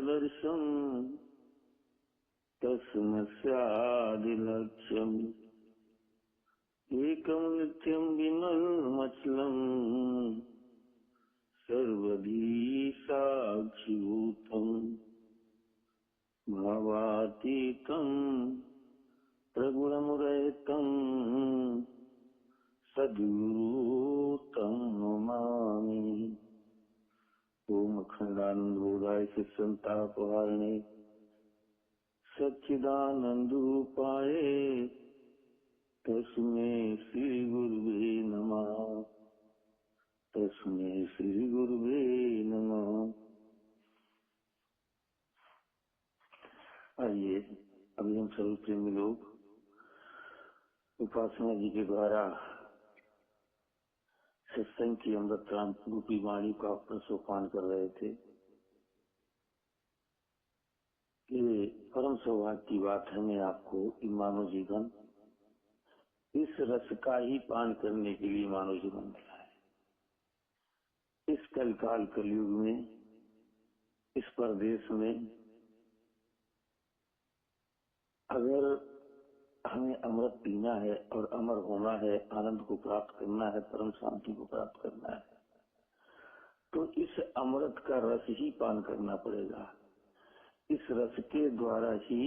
दर्शन तस्मस्यादिलक्ष्यम् एकं नित्यं विमलमचलम् सर्वधी साक्षिभूतम् भावातीतम् प्रगुणमुरहितम् सद्गुरुं नमामि। ओम अखंडानंद बोधाय संतापहारिणे सच्चिदानंद रूपाय तस्मै श्री गुरुवे नमः। तस्मै श्री गुरुवे नमः। आइए अभी हम सभी प्रेमी लोग उपासना जी के द्वारा सत्संग की अमृत राम रूपी वाणी का प्रसोपान कर रहे थे। ये परम सौभाग्य की बात है, मैं आपको मानव जीवन इस रस का ही पान करने के लिए मानव जीवन मिला है। इस कलकाल कलयुग में, इस परदेश में अगर हमें अमृत पीना है और अमर होना है, आनंद को प्राप्त करना है, परम शांति को प्राप्त करना है, तो इस अमृत का रस ही पान करना पड़ेगा। इस रस के द्वारा ही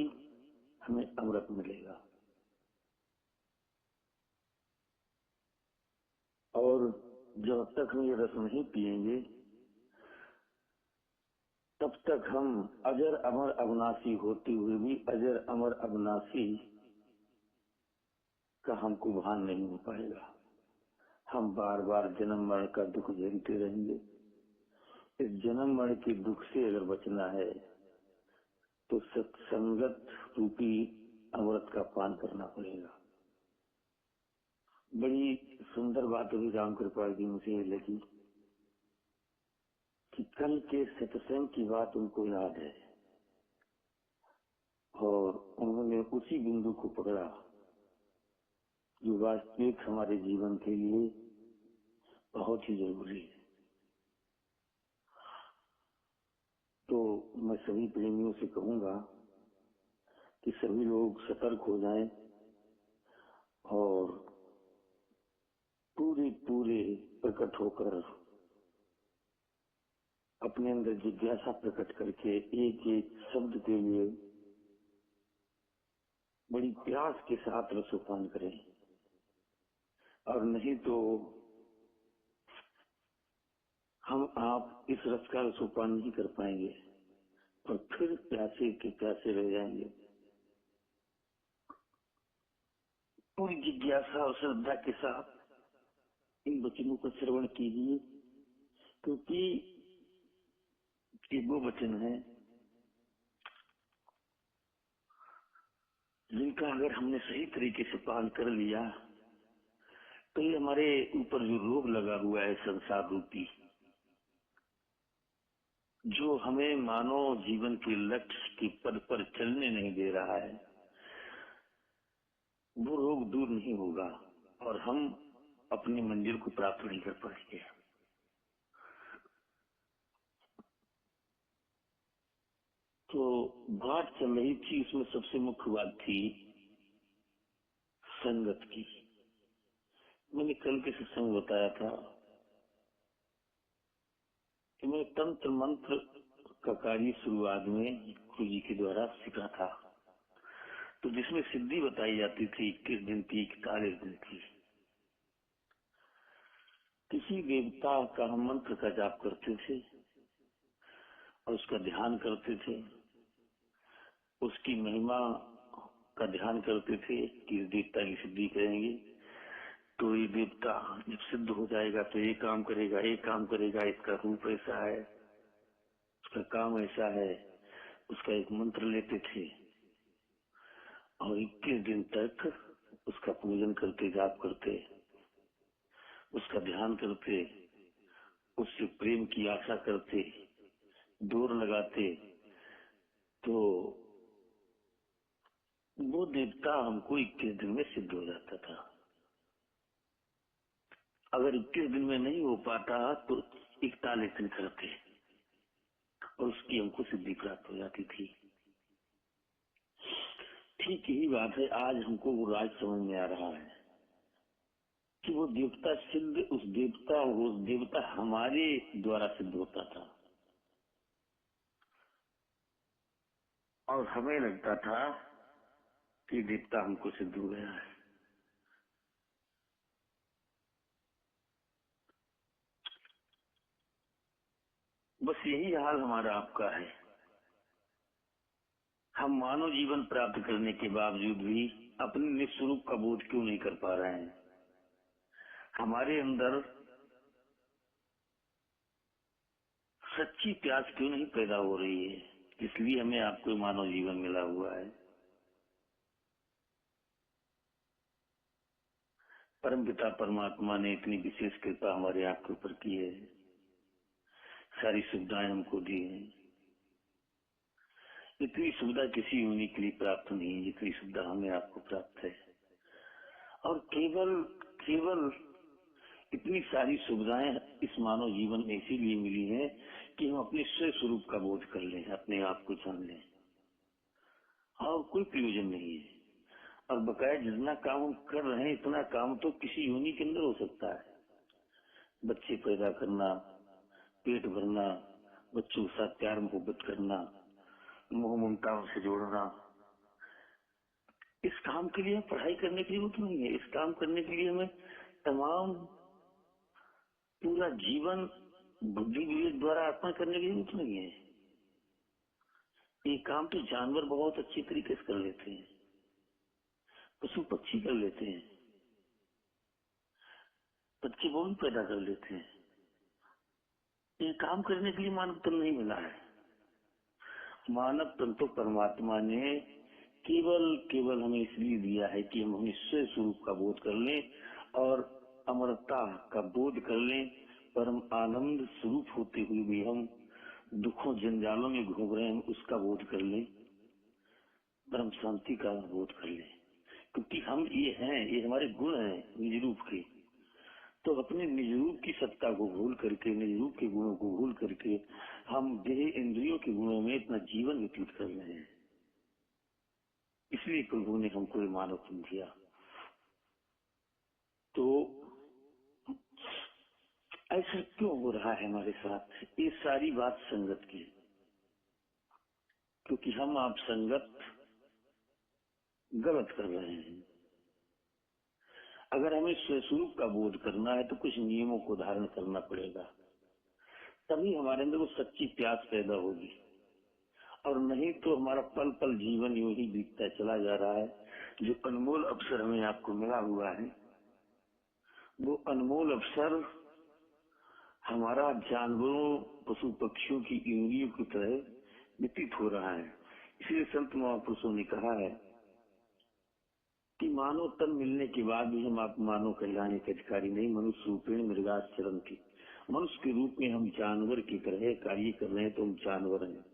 हमें अमृत मिलेगा। और जब तक हम ये रस नहीं पिएंगे तब तक हम अजर अमर अविनाशी होते हुए भी अजर अमर अविनाशी का हमको भान नहीं हो पाएगा। हम बार बार जन्म मरण का दुख झेलते रहेंगे। इस जन्म मरण के दुख से अगर बचना है तो सत्संगत रूपी अमृत का पान करना पड़ेगा। बड़ी सुंदर बात अभी राम कृपाल जी मुझे लगी कि कल के सत्संग की बात उनको याद है और उन्होंने उसी बिंदु को पकड़ा जो वास्तविक हमारे जीवन के लिए बहुत ही जरूरी है। तो मैं सभी प्रेमियों से कहूंगा कि सभी लोग सतर्क हो जाएं और पूरे प्रकट होकर अपने अंदर जिज्ञासा प्रकट करके एक एक शब्द के लिए बड़ी प्यास के साथ रसोपान करें। और नहीं तो हम आप इस रस का रसोपान नहीं कर पाएंगे और फिर प्यासे के प्यासे रह जाएंगे। पूरी जिज्ञासा और श्रद्धा के साथ इन वचनों का श्रवण कीजिए, क्योंकि ये वो वचन है जिनका अगर हमने सही तरीके से पालन कर लिया तो ये हमारे ऊपर जो रोग लगा हुआ है संसार रूपी, जो हमें मानव जीवन के लक्ष्य के पद पर चलने नहीं दे रहा है, वो रोग दूर नहीं होगा और हम अपनी मंजिल को प्राप्त नहीं कर पाएंगे। तो बात चल रही थी, उसमें सबसे मुख्य बात थी संगत की। मैंने कल के सत्संग बताया था कि मैं तंत्र मंत्र का कार्य शुरुआत में गुरु जी के द्वारा सीखा था, तो जिसमें सिद्धि बताई जाती थी 21 दिन की, 41 दिन की। किसी देवता का हम मंत्र का जाप करते थे और उसका ध्यान करते थे, उसकी महिमा का ध्यान करते थे कि इस देवता की सिद्धि करेंगे तो ये देवता जब सिद्ध हो जाएगा तो ये काम करेगा, ये काम करेगा, इसका रूप ऐसा है, उसका काम ऐसा है। उसका एक मंत्र लेते थे और 21 दिन तक उसका पूजन करते, जाप करते, उसका ध्यान करते, उससे प्रेम की आशा करते, दूर लगाते, तो वो देवता हमको 21 दिन में सिद्ध हो जाता था। अगर 21 दिन में नहीं हो पाता तो 41 दिन करते और उसकी हमको सिद्धि प्राप्त हो जाती थी। ठीक यही बात है, आज हमको वो राज समझ में आ रहा है कि वो देवता सिद्ध, वो देवता हमारे द्वारा सिद्ध होता था और हमें लगता था कि देवता हमको सिद्ध हो गया है। बस यही हाल हमारा आपका है। हम मानव जीवन प्राप्त करने के बावजूद भी अपने निस्वरूप का बोध क्यों नहीं कर पा रहे हैं? हमारे अंदर सच्ची प्यास क्यों नहीं पैदा हो रही है? इसलिए हमें आपको मानव जीवन मिला हुआ है। परमपिता परमात्मा ने इतनी विशेष कृपा हमारे आपके ऊपर की है, सारी सुविधाएं हमको दी है। इतनी सुविधा किसी योनि के लिए प्राप्त नहीं है जितनी सुविधा हमें आपको प्राप्त है। और केवल केवल इतनी सारी सुविधाएं इस मानव जीवन में इसीलिए मिली है कि हम अपने स्वयं स्वरूप का बोध कर लें, अपने आप को जान लें, और कोई प्रयोजन नहीं है। और बकाया जितना काम हम कर रहे हैं इतना काम तो किसी योनि के अंदर हो सकता है। बच्चे पैदा करना, पेट भरना, बच्चों के साथ प्यार मोहब्बत करना, मोह ममता से जोड़ना, इस काम के लिए पढ़ाई करने की जरूरत नहीं है। इस काम करने के लिए हमें तमाम पूरा जीवन बुद्धि विवेक द्वारा अर्पण करने की जरूरत नहीं है। ये काम तो जानवर बहुत अच्छी तरीके से कर लेते हैं, पशु पक्षी कर लेते हैं, बच्चे वो भी पैदा कर लेते हैं। ये काम करने के लिए मानव तन नहीं मिला है। मानव तन तो परमात्मा ने केवल केवल हमें इसलिए दिया है कि हम निश्चय स्वरूप का बोध कर लें और अमरता का बोध कर लें। परम आनंद स्वरूप होते हुए भी हम दुखों जंजालों में घूम रहे हैं, हम उसका बोध कर लें, परम शांति का बोध कर लें। क्योंकि हम ये हैं, ये हमारे गुण हैं निज रूप के। तो अपने निज रूप की सत्ता को भूल करके, निज रूप के गुणों को भूल करके हम देह इंद्रियों के गुणों में इतना जीवन व्यतीत कर रहे हैं। इसलिए प्रभु ने हमको ये मानव तन दिया। तो ऐसा क्यों हो रहा है हमारे साथ? ये सारी बात संगत की है, क्योंकि हम आप संगत गलत कर रहे हैं। अगर हमें स्वस्वरूप का बोध करना है तो कुछ नियमों को धारण करना पड़ेगा, तभी हमारे अंदर वो सच्ची प्यास पैदा होगी। और नहीं तो हमारा पल पल जीवन यूं ही बीतता चला जा रहा है। जो अनमोल अवसर हमें आपको मिला हुआ है, वो अनमोल अवसर हमारा जानवरों पशु पक्षियों की इंद्रियों की तरह व्यतीत हो रहा है। इसलिए संत महापुरुषों ने कहा है कि मानव तन मिलने के बाद भी हम आप मानव कहलाने के अधिकारी नहीं, मनुष्य रूपेण मृगाचरण की। मनुष्य के रूप में हम जानवर की तरह कार्य कर रहे हैं तो हम जानवर हैं,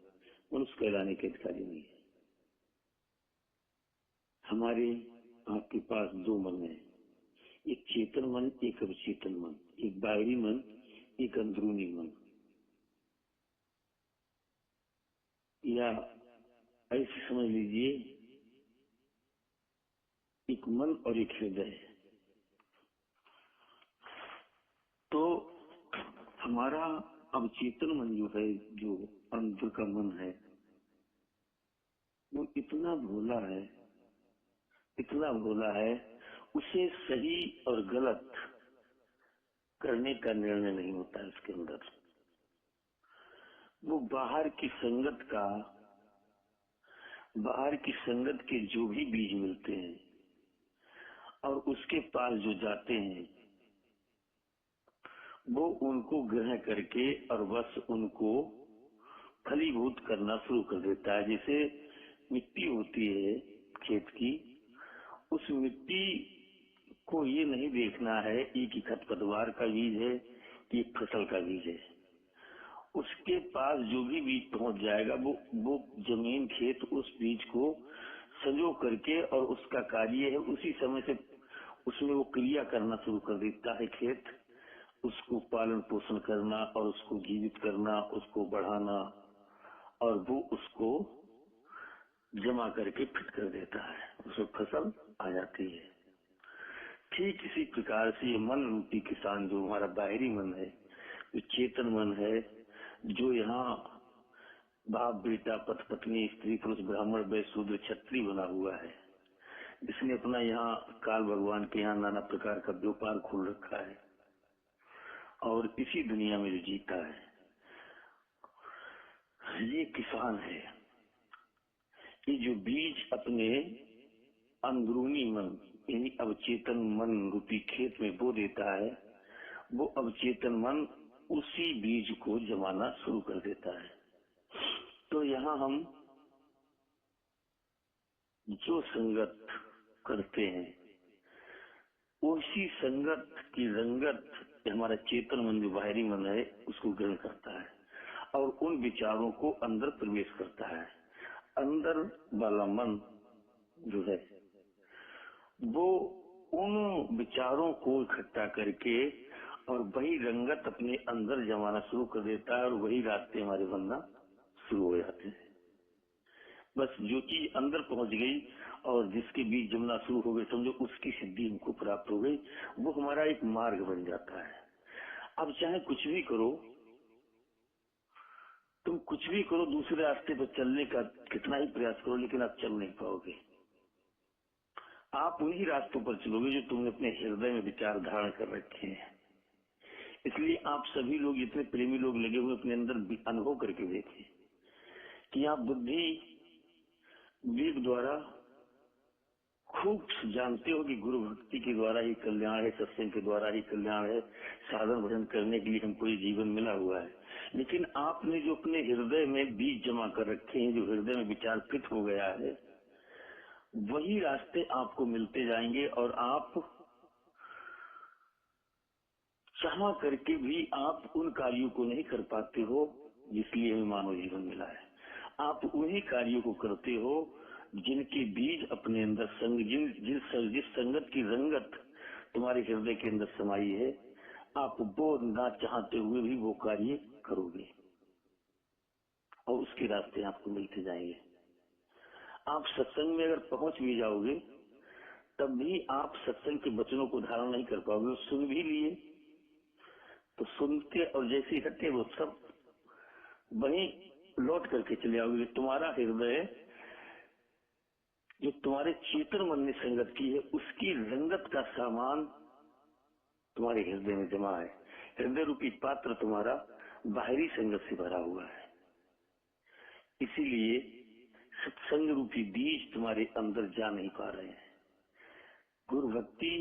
मनुष्य कहलाने के अधिकारी नहीं है। हमारे आपके पास दो मन है, एक चेतन मन, एक अवचेतन मन, एक बाहरी मन, एक अंदरूनी मन, या ऐसे समझ लीजिए एक मन और एक हृदय। तो हमारा अवचेतन मन जो है, जो अंदर का मन है, वो इतना भोला है, इतना भोला है, उसे सही और गलत करने का निर्णय नहीं होता है उसके अंदर। वो बाहर की संगत के जो भी बीज मिलते हैं और उसके पास जो जाते हैं, वो उनको ग्रहण करके और बस उनको फलीभूत करना शुरू कर देता है। जैसे मिट्टी होती है खेत की, उस मिट्टी को ये नहीं देखना है एक खरपतवार का बीज है कि एक फसल का बीज है। उसके पास जो भी बीज पहुंच जाएगा, वो जमीन खेत उस बीज को संजो करके, और उसका कार्य है उसी समय से उसमें वो क्रिया करना शुरू कर देता है। खेत उसको पालन पोषण करना और उसको जीवित करना, उसको बढ़ाना, और वो उसको जमा करके फिट कर देता है, उसमें फसल आ जाती है। ठीक इसी प्रकार से ये मन रूपी किसान जो हमारा बाहरी मन है, जो चेतन मन है, जो यहाँ बाप बेटा पति पत्नी स्त्री पुरुष ब्राह्मण वैश्य शूद्र क्षत्रिय बना हुआ है, जिसने अपना यहाँ काल भगवान के यहाँ नाना प्रकार का व्यापार खोल रखा है और इसी दुनिया में जो जीता है, ये किसान है। ये जो बीज अपने अंदरूनी मन यानी अवचेतन मन रूपी खेत में बो देता है, वो अवचेतन मन उसी बीज को जमाना शुरू कर देता है। तो यहाँ हम जो संगत करते हैं, उसी संगत की रंगत हमारा चेतन मन जो बाहरी मन है उसको ग्रहण करता है और उन विचारों को अंदर प्रवेश करता है। अंदर वाला मन जो है वो उन विचारों को इकट्ठा करके और वही रंगत अपने अंदर जमाना शुरू कर देता है और वही रास्ते हमारे बनना शुरू हो जाते हैं। बस जो चीज अंदर पहुंच गई और जिसके बीच जमना शुरू हो गए, समझो उसकी सिद्धि हमको प्राप्त हो गई, वो हमारा एक मार्ग बन जाता है। अब चाहे कुछ भी करो, तुम कुछ भी करो, दूसरे रास्ते पर चलने का कितना ही प्रयास करो, लेकिन आप चल नहीं पाओगे। आप उन्हीं रास्तों पर चलोगे जो तुमने अपने हृदय में विचार धारण कर रखे हैं। इसलिए आप सभी लोग, जितने प्रेमी लोग लगे हुए, अपने अंदर अनुभव करके देखें कि आप बुद्धि विवेक द्वारा खूब जानते हो कि गुरु भक्ति के द्वारा ही कल्याण है, सत्संग के द्वारा ही कल्याण है, साधन भजन करने के लिए हमको ये जीवन मिला हुआ है। लेकिन आपने जो अपने हृदय में बीज जमा कर रखे हैं, जो हृदय में विचार फिट हो गया है, वही रास्ते आपको मिलते जाएंगे और आप चाह करके भी आप उन कार्यों को नहीं कर पाते हो जिसलिए हमें मानव जीवन मिला है। आप उन्हीं कार्यों को करते हो जिनके बीज अपने अंदर संग जिस संगत की रंगत तुम्हारे हृदय के अंदर समाई है, आप वो ना चाहते हुए भी वो कार्य करोगे और उसके रास्ते आपको मिलते जाएंगे। आप सत्संग में अगर पहुंच भी जाओगे तब भी आप सत्संग के वचनों को धारण नहीं कर पाओगे। सुन भी लिए तो सुनते और जैसे ही हटे वो सब वहीं लौट करके चले आओगे। तुम्हारा हृदय जो तुम्हारे चेतन मन ने संगत की है, उसकी रंगत का सामान तुम्हारे हृदय में जमा है। हृदय रूपी पात्र तुम्हारा बाहरी संगत से भरा हुआ है, इसीलिए सत्संग रूपी बीज तुम्हारे अंदर जा नहीं पा रहे हैं। गुरु भक्ति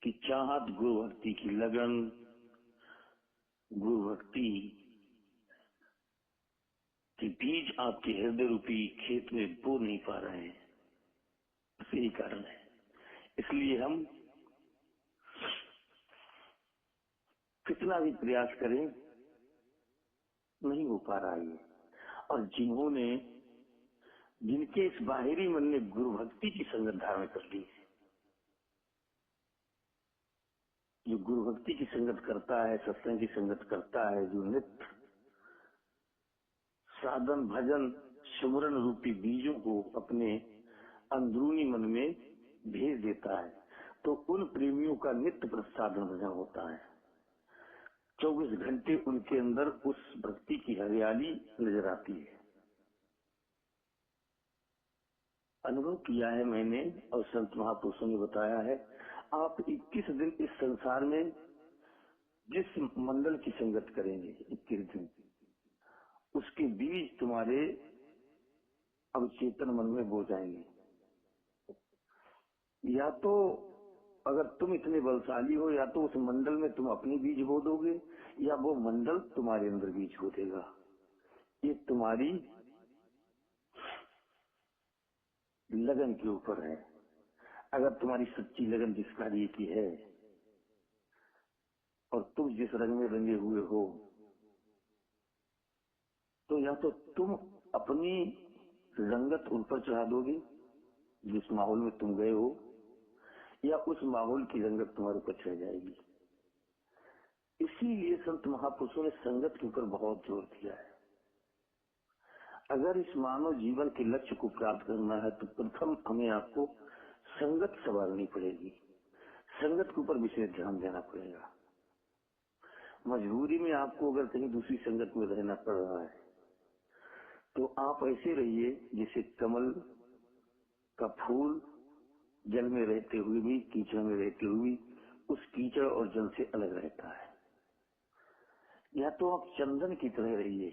की चाहत, गुरु भक्ति की लगन, गुरु भक्ति के बीज आपके हृदय रूपी खेत में बो नहीं पा रहे हैं, यही कारण है। इसलिए हम कितना भी प्रयास करें नहीं हो पा रहा है ये। और जिनके इस बाहरी मन ने गुरु भक्ति की संगत धारण कर ली है, जो गुरु भक्ति की संगत करता है, सत्संग की संगत करता है, जो नित्य साधन भजन सुमरन रूपी बीजों को अपने अंदरूनी मन में भेज देता है, तो उन प्रेमियों का नित्य प्रसाधन भजन होता है। 24 घंटे उनके अंदर उस भक्ति की हरियाली नजर आती है। अनुभव किया है मैंने और संत महापुरुषों ने बताया है। आप 21 दिन इस संसार में जिस मंडल की संगत करेंगे, 21 दिन उसके बीज तुम्हारे अवचेतन मन में बो जाएंगे। या तो अगर तुम इतने बलशाली हो, या तो उस मंडल में तुम अपनी बीज बो दोगे, या वो मंडल तुम्हारे अंदर बीज बो देगा। ये तुम्हारी लगन के ऊपर है। अगर तुम्हारी सच्ची लगन जिस कार्य की है और तुम जिस रंग में रंगे हुए हो, तो या तो तुम अपनी रंगत उन पर चढ़ा दोगे जिस माहौल में तुम गए हो, या उस माहौल की रंगत तुम्हारे ऊपर चढ़ जाएगी। इसीलिए संत महापुरुषों ने संगत के ऊपर बहुत जोर दिया है। अगर इस मानव जीवन के लक्ष्य को प्राप्त करना है तो प्रथम हमें आपको संगत संभालनी पड़ेगी, संगत के ऊपर विशेष ध्यान देना पड़ेगा। मजबूरी में आपको अगर कहीं दूसरी संगत में रहना पड़ रहा है तो आप ऐसे रहिए जैसे कमल का फूल जल में रहते हुए भी, कीचड़ में रहते हुए भी उस कीचड़ और जल से अलग रहता है। या तो आप चंदन की तरह रहिए,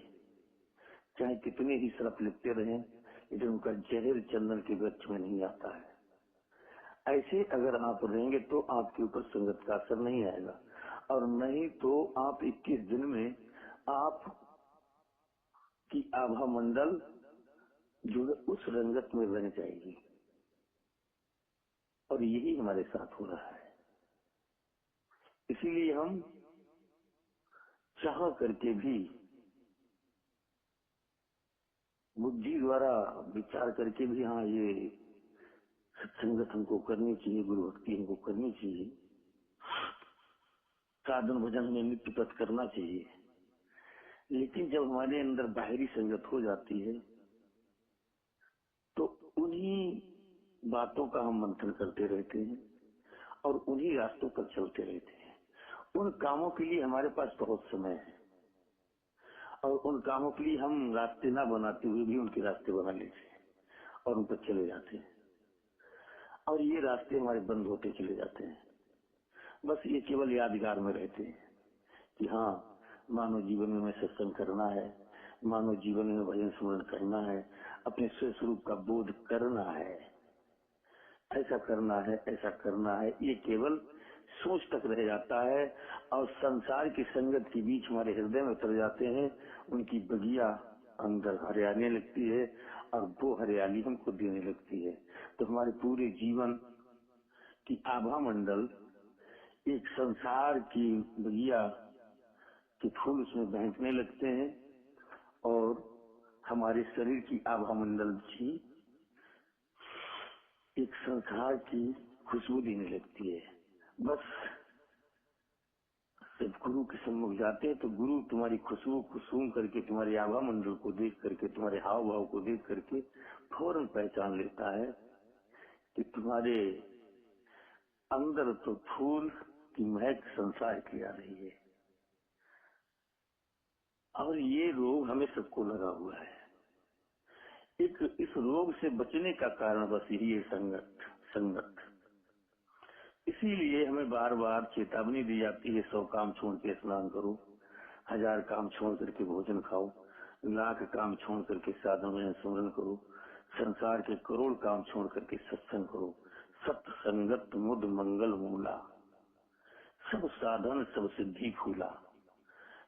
चाहे कितने ही सरफ लिपटे रहें, लेकिन उनका जहर चंदन के वृक्ष में नहीं आता है। ऐसे अगर आप रहेंगे तो आपके ऊपर संगत का असर नहीं आएगा, और नहीं तो आप 21 दिन में आप की आभा मंडल जो है उस रंगत में रंग जाएगी। और यही हमारे साथ हो रहा है। इसीलिए हम चाह करके भी, बुद्धि द्वारा विचार करके भी, हाँ ये सत्संगत हमको करनी चाहिए, गुरु भक्ति हमको करनी चाहिए, साधन भजन में नित्य पथ करना चाहिए, लेकिन जब हमारे अंदर बाहरी संगत हो जाती है तो उन्हीं बातों का हम मंथन करते रहते हैं और उन्हीं रास्तों पर चलते रहते हैं। उन कामों के लिए हमारे पास बहुत समय है और उन कामों के लिए हम रास्ते ना बनाते हुए भी उनके रास्ते बना लेते हैं और उन पर चले जाते हैं, और ये रास्ते हमारे बंद होते चले जाते हैं। बस ये केवल यादगार में रहते हैं कि हाँ, मानव जीवन में हमें सत्संग करना है, मानव जीवन में भजन स्मरण करना है, अपने स्व स्वरूप का बोध करना है, ऐसा करना है, ऐसा करना है, ये केवल सोच तक रह जाता है। और संसार की संगत के बीच हमारे हृदय में उतर जाते हैं, उनकी बगिया अंदर हरियाने लगती है और वो हरियाली हमको देने लगती है। तो हमारे पूरे जीवन की आभा मंडल एक संसार की बगिया के फूल उसमें बहकने लगते हैं और हमारे शरीर की आभा मंडल भी एक संसार की खुशबू देने लगती है। बस जब गुरु के सम्मुख जाते हैं तो गुरु तुम्हारी खुशबू को सूंघ करके, तुम्हारे आभा मंडल को देख करके, तुम्हारे हाव भाव को देख करके फौरन पहचान लेता है कि तुम्हारे अंदर तो फूल की महक संसार की आ रही है। और ये रोग हमें सबको लगा हुआ है। एक इस रोग से बचने का कारण बस यही है, संगत। इसीलिए हमें बार बार चेतावनी दी जाती है, 100 काम छोड़ के स्नान करो, 1000 काम छोड़ करके भोजन खाओ, 1,00,000 काम छोड़ करके साधन में स्मरण करो, संसार के करोड़ काम छोड़ करके सत्संग करो। सत्संगत मुद मंगल मूला, सब साधन सब सिद्धि फूला।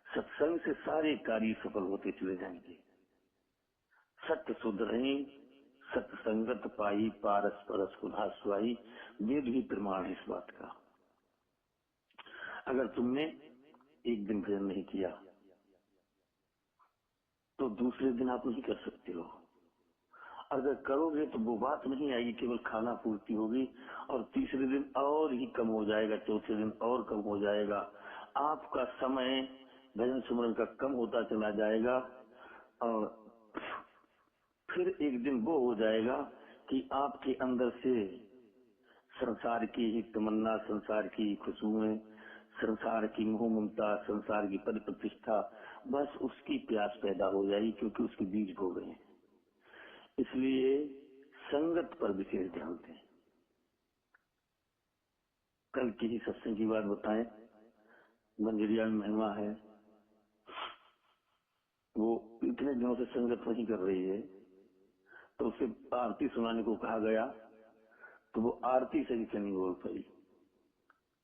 सत्संग से सारे कार्य सफल होते चले जाएंगे। सत्य शुद्ध रही, सत्संगत पाई, पारस परस कुल्हा सुहाई। वेद भी प्रमाण है इस बात का। अगर तुमने एक दिन भजन नहीं किया तो दूसरे दिन आप नहीं कर सकते हो। अगर करोगे तो वो बात नहीं आएगी, केवल खाना पूर्ति होगी, और तीसरे दिन और ही कम हो जाएगा, चौथे दिन और कम हो जाएगा। आपका समय भजन सुमरन का कम होता चला जाएगा और फिर एक दिन वो हो जाएगा कि आपके अंदर से संसार की ही तमन्ना, संसार की खुशबुएं, संसार की मोह ममता, संसार की पद प्रतिष्ठा, बस उसकी प्यास पैदा हो जाएगी, क्योंकि उसके बीज बो गए हैं। इसलिए संगत पर विशेष ध्यान दें। कल की ही सत्संग की बात बताएं। मंजरिया में महिमा है, वो इतने दिनों से संगत नहीं कर रही है, तो उसे आरती सुनाने को कहा गया तो वो आरती सही से नहीं बोल पाई।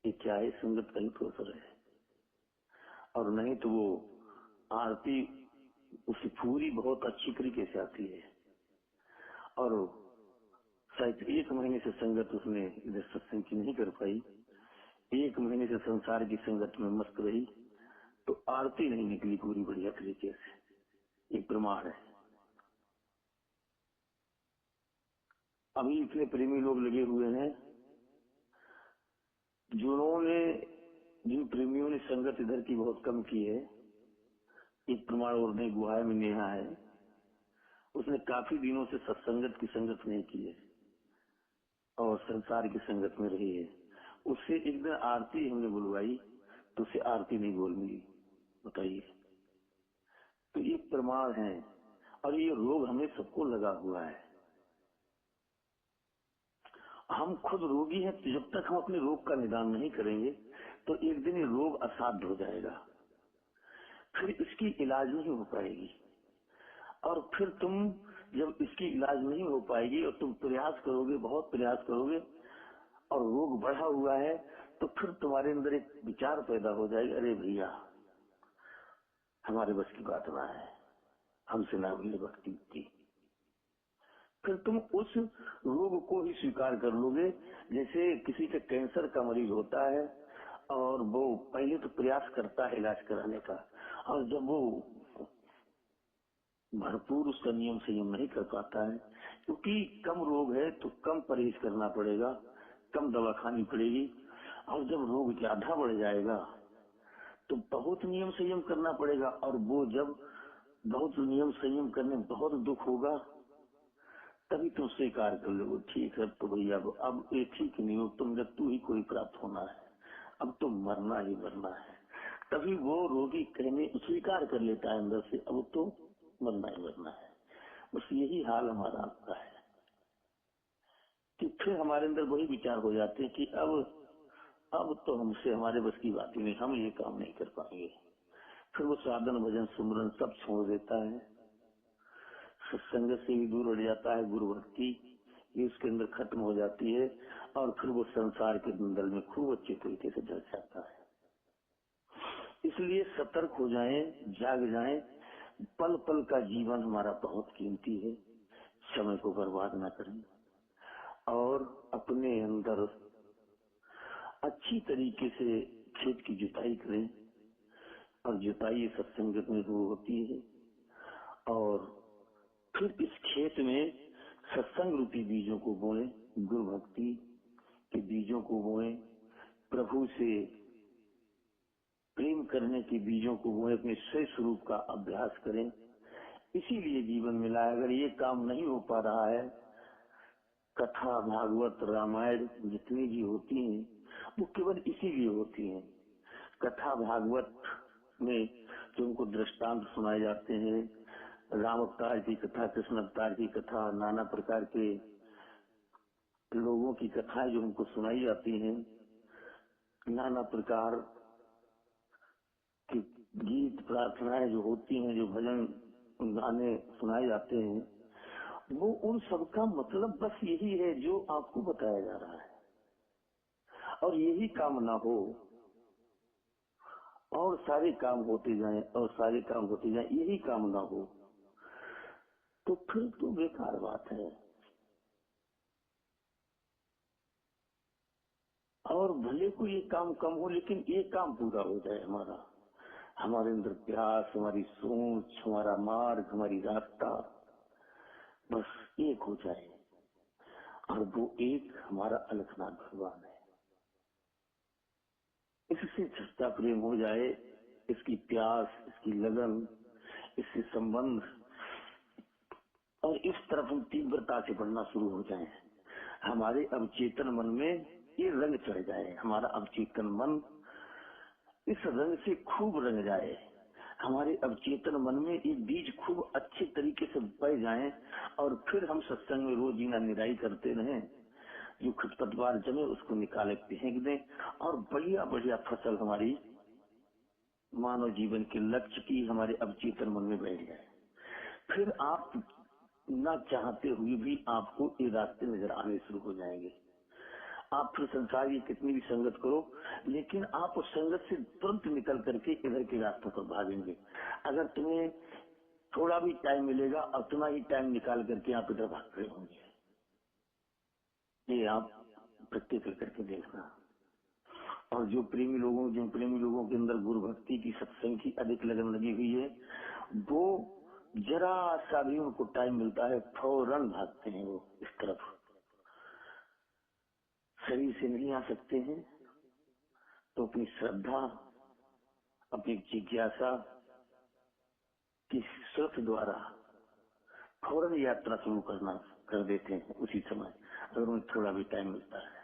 ये क्या है? संगत का ही तो असर है। और नहीं तो वो आरती उसकी पूरी बहुत अच्छी तरीके से आती है, और शायद 1 महीने से संगत उसने इधर सत्संग की नहीं कर पाई, 1 महीने से संसार की संगत में मस्त रही, तो आरती नहीं निकली पूरी बढ़िया तरीके से। ये प्रमाण है। अभी इतने प्रेमी लोग लगे हुए हैं, जिन प्रेमियों ने संगत इधर की बहुत कम की है, एक प्रमाण और नहीं, गुहा में नेहा है, उसने काफी दिनों से सत्संगत की संगत नहीं की है और संसार की संगत में रही है। उससे एक दिन आरती हमने बुलवाई तो उसे आरती नहीं बोलनी। बताइए, तो ये प्रमाण है। और ये रोग हमें सबको लगा हुआ है। हम खुद रोगी हैं, तो जब तक हम अपने रोग का निदान नहीं करेंगे तो एक दिन ये रोग असाध्य हो जाएगा, फिर इसकी इलाज नहीं हो पाएगी। और फिर तुम जब इसकी इलाज नहीं हो पाएगी और तुम प्रयास करोगे, बहुत प्रयास करोगे और रोग बढ़ा हुआ है, तो फिर तुम्हारे अंदर एक विचार पैदा हो जाएगा, अरे भैया हमारे बस की बात ना है, हमसे ना हुई भक्ति की। फिर तुम उस रोग को ही स्वीकार कर लोगे। जैसे किसी का कैंसर का मरीज होता है और वो पहले तो प्रयास करता है इलाज कराने का, और जब वो भरपूर उसका नियम संयम नहीं कर पाता है, क्योंकि कम रोग है तो कम परहेज करना पड़ेगा, कम दवा खानी पड़ेगी। और जब रोग ज्यादा बढ़ जाएगा तो बहुत नियम संयम करना पड़ेगा, और वो जब बहुत नियम संयम करने में बहुत दुख होगा तभी तुम स्वीकार कर लो, ठीक है तो भैया अब ये ठीक नहीं हो, तुम मृत्यु ही कोई प्राप्त होना है, अब तो मरना ही मरना है। तभी वो रोगी कहने स्वीकार कर लेता है अंदर से, अब तो मरना ही मरना है। बस यही हाल हमारा आपका है कि फिर हमारे अंदर वही विचार हो जाते हैं कि अब तो हमसे हमारे बस की बात ही नहीं, हम ये काम नहीं कर पाएंगे। फिर वो साधन भजन सुमरन सब छोड़ देता है, सत्संग से भी दूर हट जाता है, गुरु भक्ति ये उसके अंदर खत्म हो जाती है, और फिर वो संसार के दलदल में खूब अच्छे तरीके से जल जाता है। इसलिए सतर्क हो जाएं, जाग जाएं। पल पल का जीवन हमारा बहुत कीमती है, समय को बर्बाद ना करें और अपने अंदर अच्छी तरीके से खेत की जुताई करें। और जुताई सत्संगत में होती है, और फिर इस खेत में सत्संग रूपी बीजों को बोए, गुरु भक्ति के बीजों को बोए, प्रभु से प्रेम करने के बीजों को बोए, अपने स्वयं स्वरूप का अभ्यास करें। इसीलिए जीवन मिला है। अगर ये काम नहीं हो पा रहा है, कथा भागवत रामायण जितनी भी होती हैं वो केवल इसीलिए होती हैं। कथा भागवत में जो उनको दृष्टांत सुनाए जाते हैं, राम अवतार की कथा, कृष्ण अवतार की कथा, नाना प्रकार के लोगों की कथाएं जो हमको सुनाई जाती हैं, नाना प्रकार की गीत प्रार्थनाएं जो होती हैं, जो भजन गाने सुनाए जाते हैं, वो उन सबका मतलब बस यही है जो आपको बताया जा रहा है। और यही काम ना हो और सारे काम होते जाएं और सारे काम होते जाएं, यही काम ना हो तो फिर तो बेकार बात है। और भले को ये काम कम हो लेकिन ये काम पूरा हो जाए हमारा, हमारे अंदर प्यास, हमारी सोच, हमारा मार्ग, हमारी रास्ता बस एक हो जाए, और वो एक हमारा अलखनाथ भगवान है। इससे सच्चा प्रेम हो जाए, इसकी प्यास, इसकी लगन, इससे संबंध, और इस तरफ हम तीव्रता से बढ़ना शुरू हो जाए, हमारे अवचेतन मन में ये रंग चढ़ जाए, हमारा अवचेतन मन इस रंग से खूब रंग जाए, हमारे अवचेतन मन में ये बीज खूब अच्छे तरीके से बह जाएं, और फिर हम सत्संग में रोज जीना निराई करते रहें, जो खरपतवार जमे उसको निकाले फेंक दें, और बढ़िया बढ़िया फसल हमारी मानव जीवन के लक्ष्य की हमारे अवचेतन मन में बैठ जाए। फिर आप न चाहते हुए भी आपको ये रास्ते नजर आने शुरू हो जाएंगे। आप फिर संसार की कितनी भी संगत करो, लेकिन आप उस संगत से तुरंत निकल करके इधर के रास्तों पर भागेंगे। अगर तुम्हें थोड़ा भी टाइम मिलेगा, उतना ही टाइम निकाल करके आप इधर भाग रहे होंगे। ये आप प्रत्येक करके देखना। और जो जिन प्रेमी लोगों के अंदर गुरु भक्ति की, सत्संग की अधिक लगन लगी हुई है, वो जरा सा भी उनको टाइम मिलता है फौरन भागते हैं वो इस तरफ। शरीर से नहीं आ सकते हैं तो अपनी श्रद्धा, अपनी जिज्ञासा की स्रोत द्वारा फौरन यात्रा शुरू करना कर देते हैं उसी समय, अगर उन्हें थोड़ा भी टाइम मिलता है।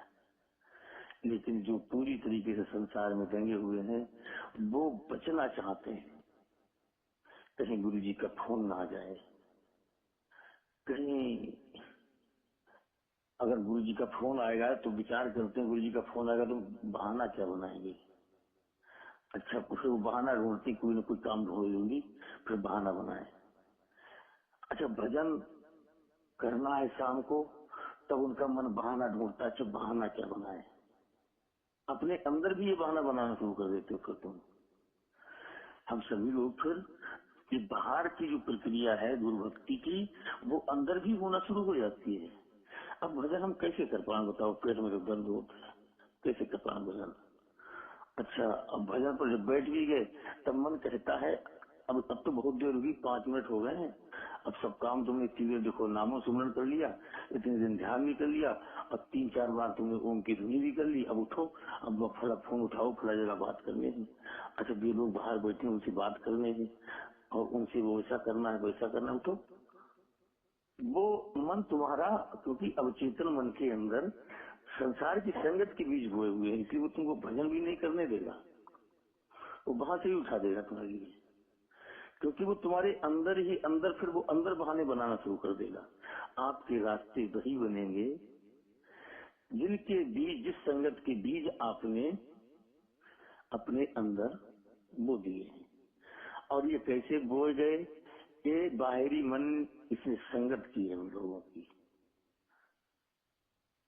लेकिन जो पूरी तरीके से संसार में दंगे हुए हैं वो बचना चाहते हैं, कहीं गुरु जी का फोन ना आ जाए, कहीं अगर गुरु जी का फोन आएगा तो विचार करते हैं गुरु जी का फोन आएगा तो बहाना क्या बनाएंगे। अच्छा फिर वो बहाना ढूंढती, कोई ना कोई काम ढूंढ लूंगी, फिर बहाना बनाए। अच्छा भजन करना है शाम को, तब उनका मन बहाना ढूंढता है, अच्छा बहाना क्या बनाए। अपने अंदर भी ये बहाना बनाना शुरू कर देते हो फिर तुम। हम सभी लोग फिर ये बाहर की जो प्रक्रिया है गुरु भक्ति की वो अंदर भी होना शुरू हो जाती है। अब भजन हम कैसे कर पाए बताओ, पेट में तो दर्द होता है, कैसे कर पाए भजन। अच्छा अब भजन पर जब बैठ भी गए तब मन कहता है अब तो बहुत देर हुई, 5 मिनट हो गए हैं, अब सब काम तुमने क्लियर, देखो नामो सुमरण कर लिया, इतने दिन ध्यान भी कर लिया, और 3-4 बार तुमने ओम की ध्वनि भी कर ली, अब उठो, अब फला फोन उठाओ, फला जगह बात करनी है। अच्छा जो लोग बाहर बैठे हैं उनसे बात करने हैं और उनसे वो ऐसा करना है वैसा करना है, उठो। वो मन तुम्हारा, क्योंकि अवचेतन मन के अंदर संसार की संगत के बीज बोए हुए हैं, इसलिए वो तुमको भजन भी नहीं करने देगा, वो वहां से ही उठा देगा तुम्हारे लिए, क्योंकि वो तुम्हारे अंदर ही अंदर फिर वो अंदर बहाने बनाना शुरू कर देगा। आपके रास्ते वही बनेंगे जिनके बीज, जिस संगत के बीज आपने अपने अंदर बो दिए हैं। और ये कैसे बोए गए, ये बाहरी मन इसने संगत की है उन लोगों की,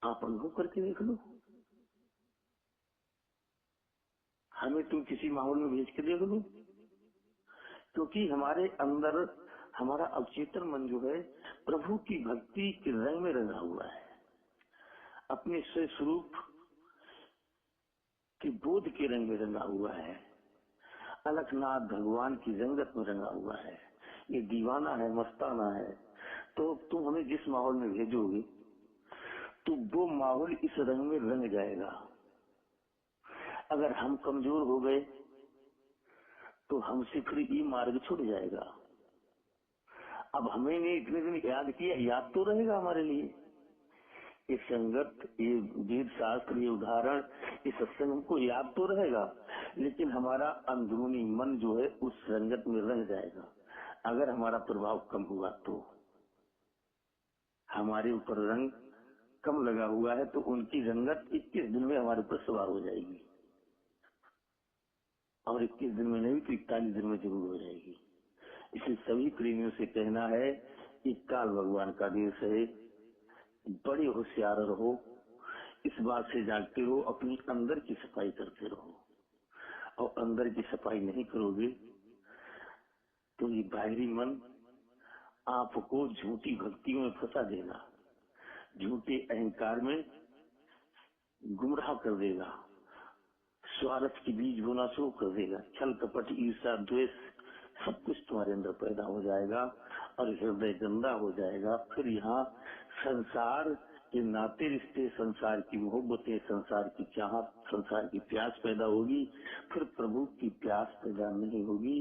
आप अनुभव करके देख लो। हमें तुम किसी माहौल में भेज के देख लो, क्योंकि हमारे अंदर हमारा अवचेतन मन जो है प्रभु की भक्ति के रंग में रंगा हुआ है, अपने स्वरूप के बोध के रंग में रंगा हुआ है, अलखनाथ भगवान की रंगत में रंगा हुआ है। ये दीवाना है, मस्ताना है। तो तुम हमें जिस माहौल में भेजोगे तो वो माहौल इस रंग में रंग जाएगा। अगर हम कमजोर हो गए तो हमसे फिर ये मार्ग छूट जाएगा। अब हमें ने इतने दिन याद किया, याद तो रहेगा हमारे लिए, ये संगत, ये वेद शास्त्र, ये उदाहरण, ये सत्संग हमको याद तो रहेगा, लेकिन हमारा अंदरूनी मन जो है उस संगत में रंग जाएगा। अगर हमारा प्रभाव कम हुआ तो, हमारे ऊपर रंग कम लगा हुआ है तो उनकी रंगत 21 दिन में हमारे ऊपर सवार हो जाएगी, और 21 दिन में नहीं तो 41 दिन में जरूर हो जाएगी। इसलिए सभी प्रेमियों से कहना है कि काल भगवान का देश है, बड़े होशियार रहो, इस बात से जागते रहो, अपनी अंदर की सफाई करते रहो। और अंदर की सफाई नहीं करोगे तो ये बाहरी मन आपको झूठी भक्तियों में फंसा देगा, झूठे अहंकार में गुमराह कर देगा, स्वार्थ के बीज बोना शुरू कर देगा, छल कपट ईर्षा द्वेष सब कुछ तुम्हारे अंदर पैदा हो जाएगा और हृदय गंदा हो जाएगा। फिर यहाँ संसार के नाते रिश्ते, संसार की मोहब्बतें, संसार की चाहत, संसार की प्यास पैदा होगी, फिर प्रभु की प्यास पैदा नहीं होगी।